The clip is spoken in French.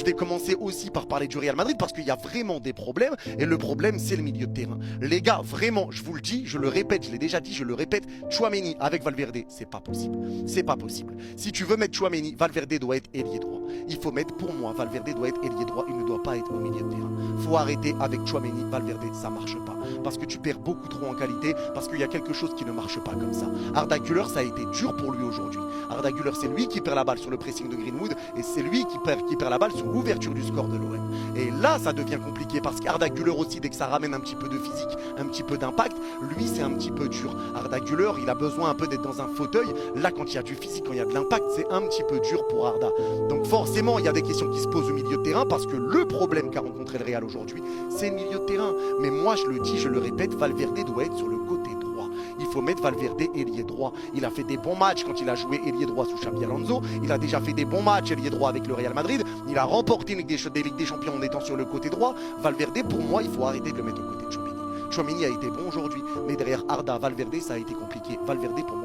Je vais commencer aussi par parler du Real Madrid parce qu'il y a vraiment des problèmes et le problème c'est le milieu de terrain. Les gars, vraiment, je vous le dis, je le répète, je l'ai déjà dit, je le répète, Tchouaméni avec Valverde, c'est pas possible. C'est pas possible. Si tu veux mettre Tchouaméni, Valverde doit être ailier droit. Il faut mettre, pour moi, Valverde doit être ailier droit, il ne doit pas être au milieu de terrain. Faut arrêter avec Tchouaméni, Valverde, ça marche pas. Parce que tu perds beaucoup trop en qualité, parce qu'il y a quelque chose qui ne marche pas comme ça. Arda Güler, ça a été dur pour lui aujourd'hui. Arda Güler, c'est lui qui perd la balle sur le pressing de Greenwood et c'est lui qui perd la balle sur l'ouverture du score de l'OM. Et là, ça devient compliqué parce qu'Arda Güler aussi, dès que ça ramène un petit peu de physique, un petit peu d'impact, lui, c'est un petit peu dur. Arda Güler, il a besoin un peu d'être dans un fauteuil. Là, quand il y a du physique, quand il y a de l'impact, c'est un petit peu dur pour Arda. Donc forcément, il y a des questions qui se posent au milieu de terrain parce que le problème qu'a rencontré le Real aujourd'hui, c'est le milieu de terrain. Mais moi, je le dis, je le répète, Valverde doit être sur le côté droit. Il faut mettre Valverde ailier droit. Il a fait des bons matchs quand il a joué ailier droit sous Xabi Alonso. Il a déjà fait des bons matchs ailier droit avec le Real Madrid. Il a remporté une Ligue des Champions en étant sur le côté droit. Valverde, pour moi, il faut arrêter de le mettre au côté de Tchouaméni. Tchouaméni a été bon aujourd'hui, mais derrière Arda, Valverde, ça a été compliqué. Valverde, pour moi,